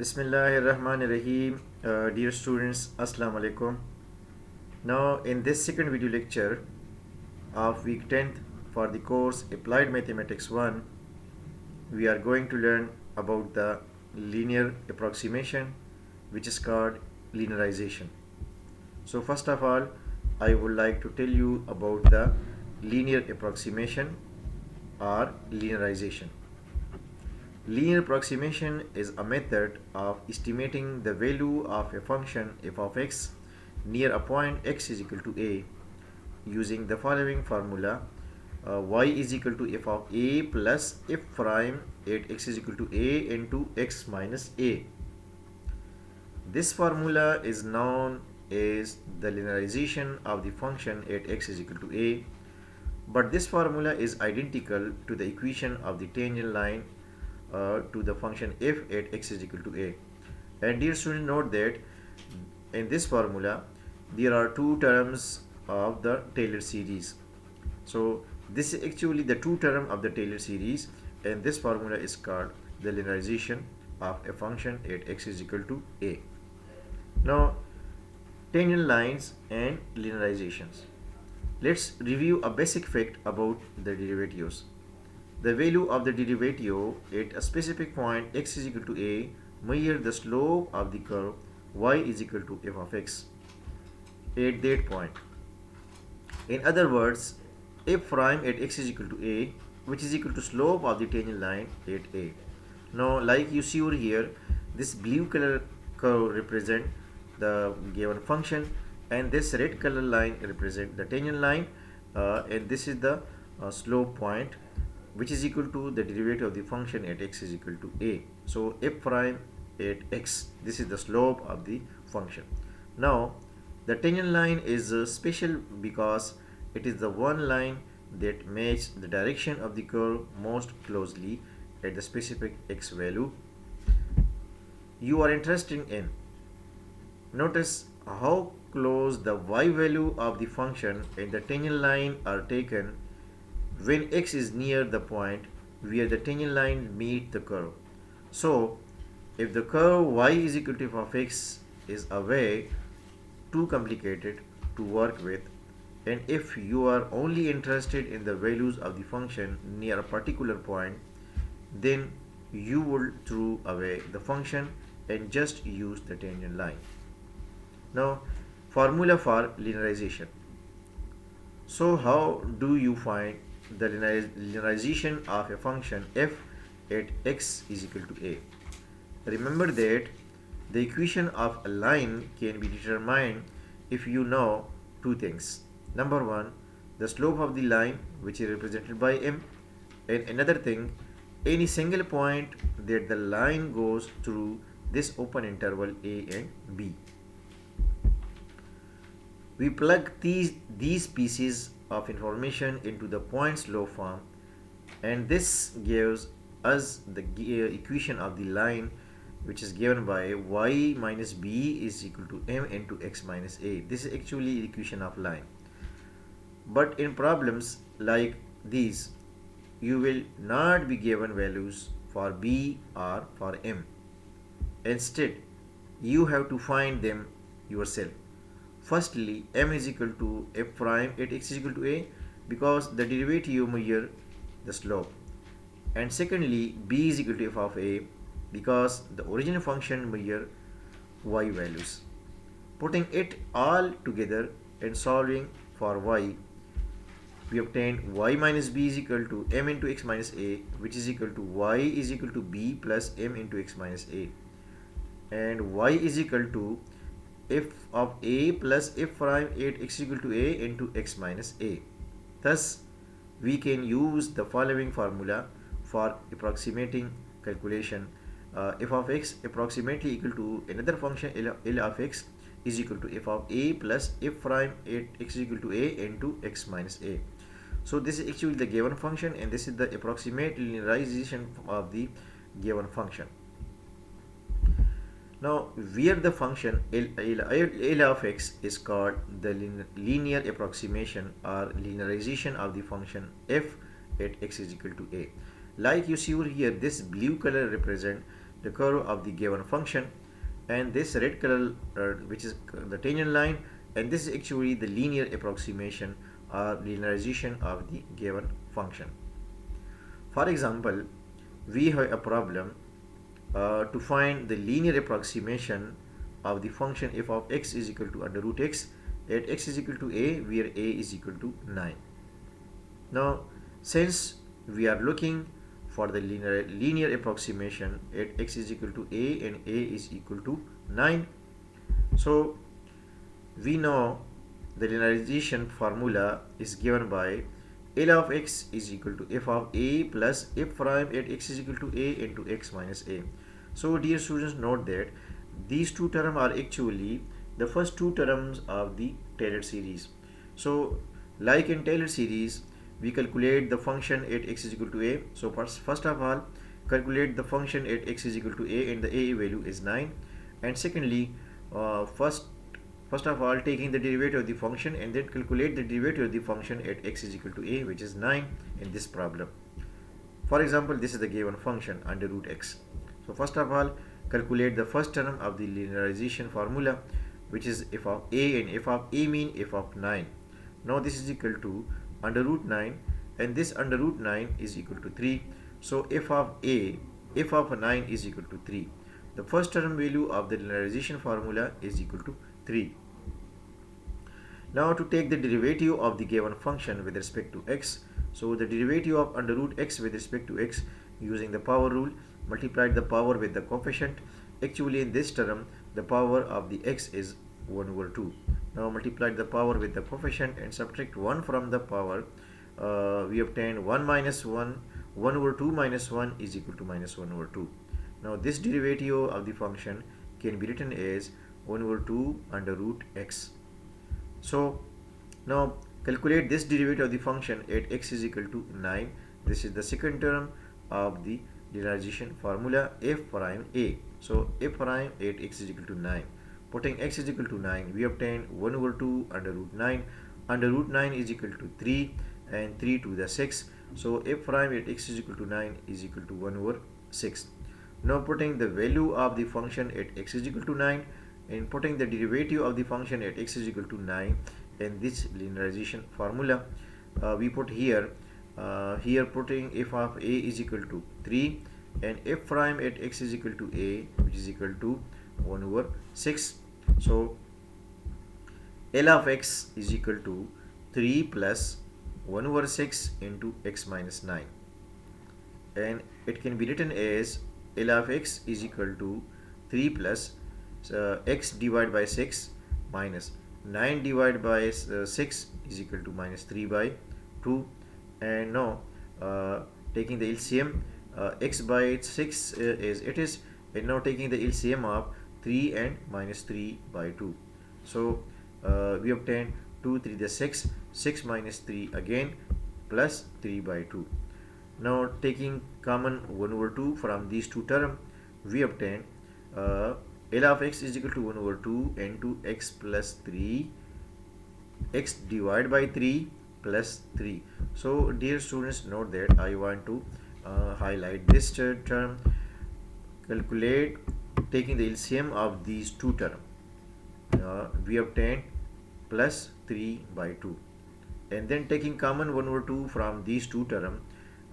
Bismillahirrahmanirrahim. Dear students, Assalamu alaikum. Now, in this second video lecture of week 10th for the course Applied Mathematics 1, we are going to learn about the linear approximation, which is called linearization. So, first of all, I would like to tell you about the linear approximation or linearization. Linear approximation is a method of estimating the value of a function f of x near a point x is equal to a using the following formula. Y is equal to f of a plus f prime at x is equal to a into x minus a. This formula is known as the linearization of the function at x is equal to a, but this formula is identical to the equation of the tangent line to the function f at x is equal to a. And dear student, note that in this formula there are two terms of the Taylor series. So this is actually the two term of the Taylor series, and this formula is called the linearization of a function at x is equal to a. Now, tangent lines and linearizations. Let's review a basic fact about the derivatives. The value of the derivative at a specific point x is equal to a measure the slope of the curve y is equal to f of x at that point. In other words, f prime at x is equal to a, which is equal to slope of the tangent line at a. Now, like you see over here, this blue color curve represent the given function, and this red color line represent the tangent line, and this is the slope point, which is equal to the derivative of the function at x is equal to a. So f prime at x, this is the slope of the function. Now, the tangent line is special because it is the one line that matches the direction of the curve most closely at the specific x value you are interested in. Notice how close the y value of the function and the tangent line are taken when x is near the point where the tangent line meets the curve. So, if the curve y is equal to f of x is away too complicated to work with, and if you are only interested in the values of the function near a particular point, then you would throw away the function and just use the tangent line. Now, formula for linearization. So, how do you find the linearization of a function f at x is equal to a? Remember that the equation of a line can be determined if you know two things. Number one, the slope of the line, which is represented by m, and another thing, any single point that the line goes through this open interval a and b. We plug these pieces of information into the point slope form, and this gives us the equation of the line, which is given by y minus b is equal to m into x minus a. This is actually the equation of line. But in problems like these, you will not be given values for b or for m. Instead, you have to find them yourself. Firstly, m is equal to f prime at x is equal to a because the derivative measure the slope. And secondly, b is equal to f of a because the original function measure y values. Putting it all together and solving for y, we obtained y minus b is equal to m into x minus a, which is equal to y is equal to b plus m into x minus a. And y is equal to f of a plus f prime at x equal to a into x minus a. Thus, we can use the following formula for approximating calculation. F of x approximately equal to another function L of x is equal to f of a plus f prime at x equal to a into x minus a. So this is actually the given function, and this is the approximate linearization of the given function. Now, where the function L of x is called the linear approximation or linearization of the function f at x is equal to a. Like you see over here, this blue color represent the curve of the given function, and this red color which is the tangent line, and this is actually the linear approximation or linearization of the given function. For example, we have a problem to find the linear approximation of the function f of x is equal to under root x at x is equal to a, where a is equal to 9. Now, since we are looking for the linear approximation at x is equal to a and a is equal to 9, so we know the linearization formula is given by L of x is equal to f of a plus f prime at x is equal to a into x minus a. So dear students, note that these two terms are actually the first two terms of the Taylor series. So like in Taylor series, we calculate the function at x is equal to a. So first of all, calculate the function at x is equal to a, and the a value is 9. And secondly, first of all, taking the derivative of the function and then calculate the derivative of the function at x is equal to a, which is 9 in this problem. For example, this is the given function under root x. So first of all, calculate the first term of the linearization formula, which is f of a, and f of a mean f of 9. Now this is equal to under root 9, and this under root 9 is equal to 3. So f of 9 is equal to 3. The first term value of the linearization formula is equal to 3. Now to take the derivative of the given function with respect to x, so the derivative of under root x with respect to x using the power rule, multiplied the power with the coefficient. Actually in this term, the power of the x is 1 over 2. Now multiply the power with the coefficient and subtract 1 from the power. We obtain 1 minus 1, 1 over 2 minus 1 is equal to minus 1 over 2. Now this derivative of the function can be written as 1 over 2 under root x. So now calculate this derivative of the function at x is equal to 9. This is the second term of the linearization formula f prime a. So f prime at x is equal to 9. Putting x is equal to 9, we obtain 1 over 2 under root 9. Under root 9 is equal to 3, and 3 to the 6. So f prime at x is equal to 9 is equal to 1 over 6. Now putting the value of the function at x is equal to 9 and putting the derivative of the function at x is equal to 9 and this linearization formula, we put here putting f of a is equal to 3 and f prime at x is equal to a, which is equal to 1 over 6. So L of x is equal to 3 plus 1 over 6 into x minus 9, and it can be written as L of x is equal to 3 plus x divided by 6 minus 9 divided by 6 is equal to minus 3 by 2. And now taking the LCM, x by 6 is it is, and now taking the LCM of 3 and minus 3 by 2. So we obtain 2 3 the 6, 6 minus 3 again plus 3 by 2. Now taking common 1 over 2 from these two terms, we obtain L of x is equal to 1 over 2 into x plus 3, x divided by 3 plus 3. So dear students, note that I want to highlight this term. Calculate taking the LCM of these two terms, we obtain plus 3 by 2, and then taking common 1 over 2 from these two terms,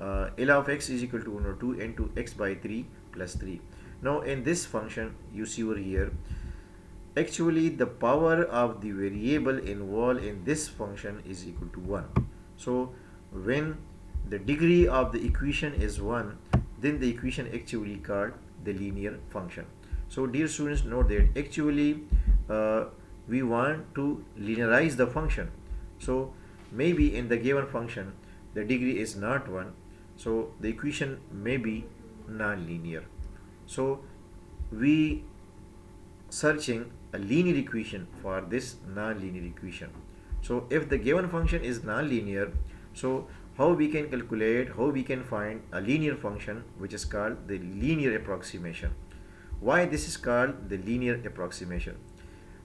L of x is equal to 1 over 2 into x by 3 plus 3. Now in this function you see over here, actually the power of the variable involved in this function is equal to 1. So when the degree of the equation is 1, then the equation actually called the linear function. So dear students, note that actually we want to linearize the function. So maybe in the given function the degree is not 1, so the equation may be non-linear. So we searching a linear equation for this non-linear equation. So if the given function is non-linear, so how we can calculate, how we can find a linear function, which is called the linear approximation. Why this is called the linear approximation?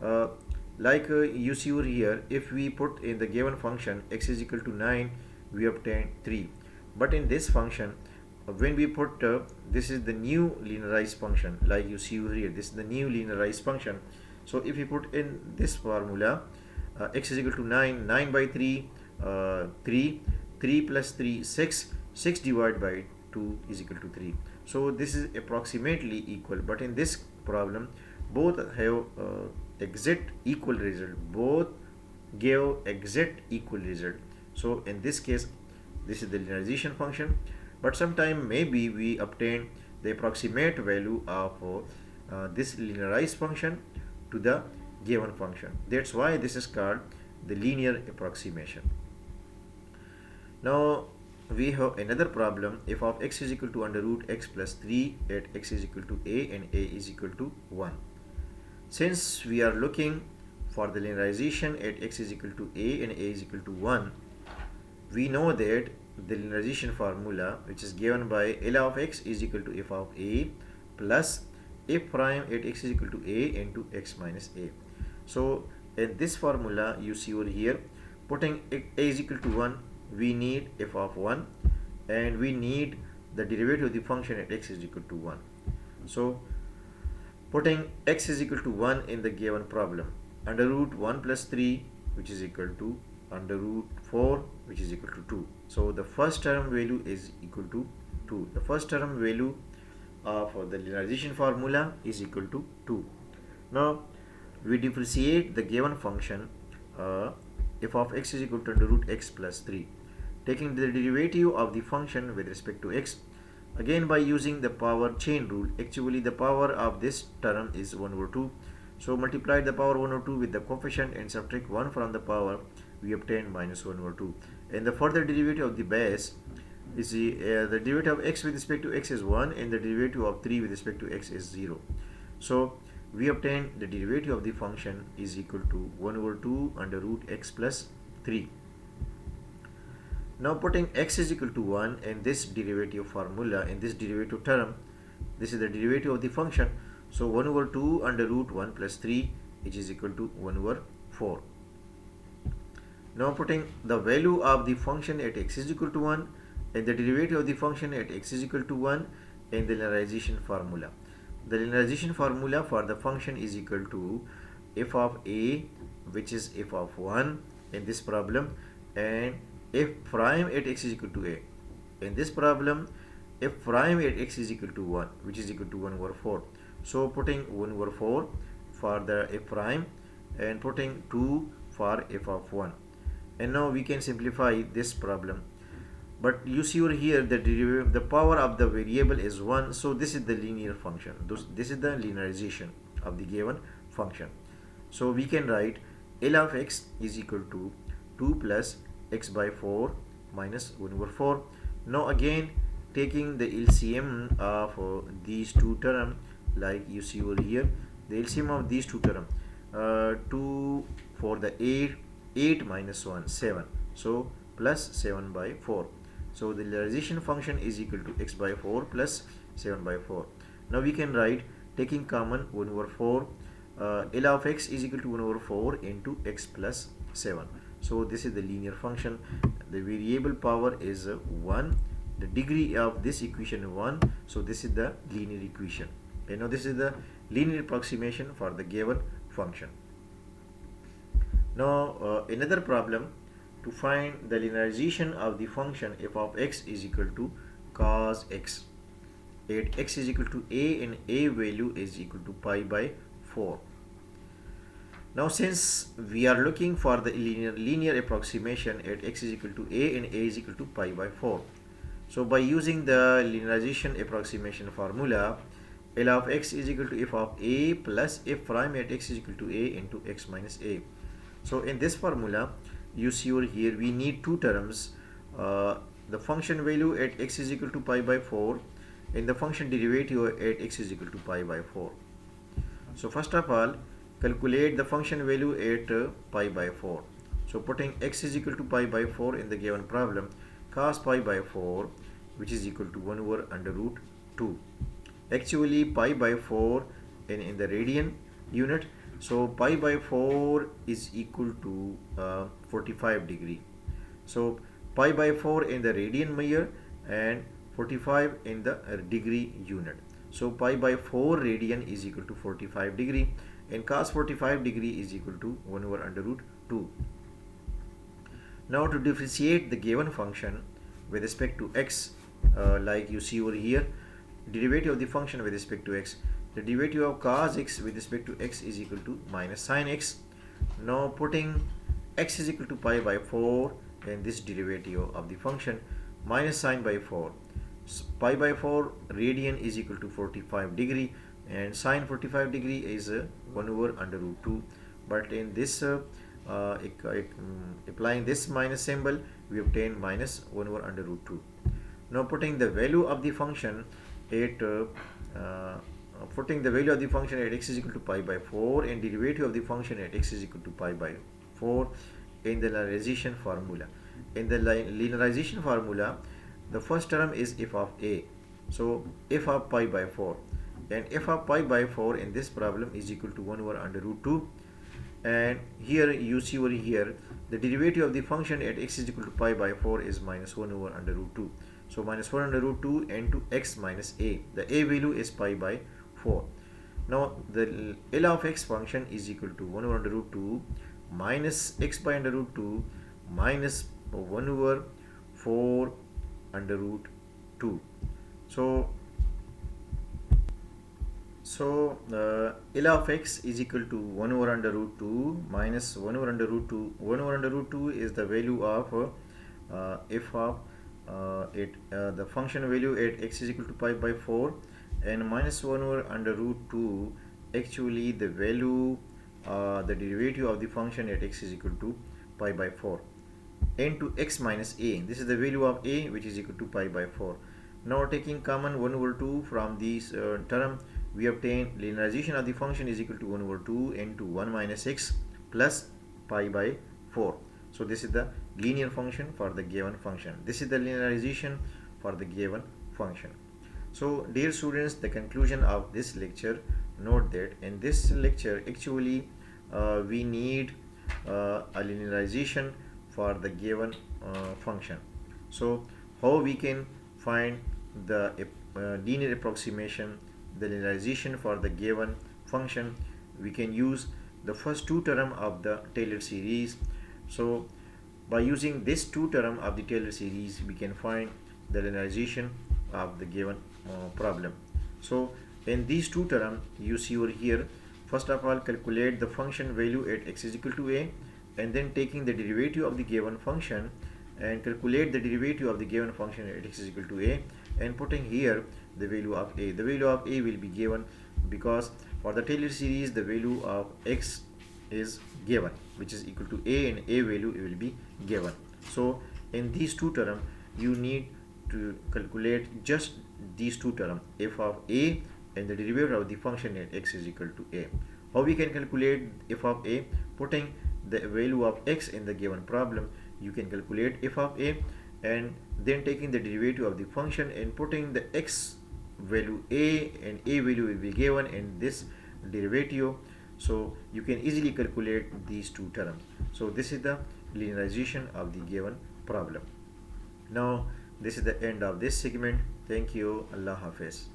You see over here, if we put in the given function x is equal to 9, we obtain 3. But in this function, when we put this is the new linearized function, like you see here, this is the new linearized function. So if you put in this formula, x is equal to 9, 9 by 3, 3, 3 plus 3, 6, 6 divided by 2 is equal to 3. So this is approximately equal, but in this problem both have exact equal result, both give exact equal result. So in this case this is the linearization function, but sometime maybe we obtain the approximate value of this linearized function to the given function. That's why this is called the linear approximation. Now we have another problem. F of x is equal to under root x plus 3 at x is equal to a and a is equal to 1. Since we are looking for the linearization at x is equal to a and a is equal to 1, we know that the linearization formula, which is given by L of x is equal to f of a plus f prime at x is equal to a into x minus a. So in this formula you see over here, putting a is equal to 1, we need f of 1 and we need the derivative of the function at x is equal to 1. So putting x is equal to 1 in the given problem, under root 1 plus 3, which is equal to under root 4, which is equal to 2. So the first term value is equal to 2. The first term value for the linearization formula is equal to 2. Now we differentiate the given function f of x is equal to under root x plus 3, taking the derivative of the function with respect to x, again by using the power chain rule. Actually the power of this term is 1 over 2, so multiply the power 1 over 2 with the coefficient and subtract 1 from the power, we obtain minus 1 over 2. And the further derivative of the base is the derivative of x with respect to x is 1 and the derivative of 3 with respect to x is 0. So we obtain the derivative of the function is equal to 1 over 2 under root x plus 3. Now putting x is equal to 1 in this derivative formula, in this derivative term, this is the derivative of the function. So 1 over 2 under root 1 plus 3, which is equal to 1 over 4. Now putting the value of the function at x is equal to 1 and the derivative of the function at x is equal to 1 in the linearization formula. The linearization formula for the function is equal to f of a, which is f of 1 in this problem, and f prime at x is equal to a. In this problem, f prime at x is equal to 1, which is equal to 1 over 4. So putting 1 over 4 for the f prime and putting 2 for f of 1. And now we can simplify this problem. But you see over here that the power of the variable is 1, so this is the linear function. This is the linearization of the given function. So we can write L of x is equal to 2 plus x by 4 minus 1 over 4. Now again taking the LCM of these two terms, like you see over here, the LCM of these two terms, 2 for the 8 minus 1, 7. So plus 7 by 4. So the linearization function is equal to x by 4 plus 7 by 4. Now we can write, taking common 1 over 4, L of x is equal to 1 over 4 into x plus 7. So this is the linear function. The variable power is 1. The degree of this equation is 1. So this is the linear equation. And now this is the linear approximation for the given function. Now another problem, to find the linearization of the function f of x is equal to cos x at x is equal to a and a value is equal to pi by 4. Now since we are looking for the linear approximation at x is equal to a and a is equal to pi by 4, so by using the linearization approximation formula, L of x is equal to f of a plus f prime at x is equal to a into x minus a. So in this formula you see over here, we need two terms, the function value at x is equal to pi by 4 and the function derivative at x is equal to pi by 4. So first of all, calculate the function value at pi by 4. So putting x is equal to pi by 4 in the given problem, cos pi by 4, which is equal to 1 over under root 2. Actually pi by 4 in the radian unit, so pi by 4 is equal to 45 degree. So pi by 4 in the radian measure and 45 in the degree unit. So pi by 4 radian is equal to 45 degree, and cos 45 degree is equal to 1 over under root 2. Now to differentiate the given function with respect to x, like you see over here, derivative of the function with respect to x, the derivative of cos x with respect to x is equal to minus sin x. Now putting x is equal to pi by 4 and this derivative of the function minus sine by 4. So pi by 4 radian is equal to 45 degree, and sine 45 degree is 1 over under root 2. But in this applying this minus symbol, we obtain minus 1 over under root 2. Now putting the value of the function at x is equal to pi by 4 and derivative of the function at x is equal to pi by 4 in the linearization formula. In the linearization formula, the first term is f of a. So f of pi by 4, and f of pi by 4 in this problem is equal to 1 over under root 2. And here you see over here the derivative of the function at x is equal to pi by 4 is minus 1 over under root 2. So minus 1 under root 2 into x minus a. The a value is pi by 4. Now the L of x function is equal to 1 over under root 2 minus x by under root 2 minus 1 over 4 under root 2. So L of x is equal to 1 over under root 2 minus 1 over under root 2. 1 over under root 2 is the value of f of the function value at x is equal to pi by 4, and minus 1 over under root 2 actually the value the derivative of the function at x is equal to pi by 4 into x minus a. This is the value of a, which is equal to pi by 4. Now taking common 1 over 2 from this term, we obtain linearization of the function is equal to 1 over 2 into 1 minus x plus pi by 4. So this is the linear function for the given function. This is the linearization for the given function. So dear students, the conclusion of this lecture, note that in this lecture actually we need a linearization for the given function. So how we can find the linear approximation, the linearization for the given function? We can use the first two term of the Taylor series. So by using this two term of the Taylor series, we can find the linearization of the given problem. So in these two terms you see over here, first of all calculate the function value at x is equal to a, and then taking the derivative of the given function and calculate the derivative of the given function at x is equal to a, and putting here the value of a. The value of a will be given because for the Taylor series the value of x is given, which is equal to a, and a value will be given. So in these two terms you need to calculate just these two terms, f of a and the derivative of the function at x is equal to a. How we can calculate f of a? Putting the value of x in the given problem, you can calculate f of a, and then taking the derivative of the function and putting the x value a, and a value will be given in this derivative. So you can easily calculate these two terms. So this is the linearization of the given problem. Now this is the end of this segment. Thank you. Allah Hafiz.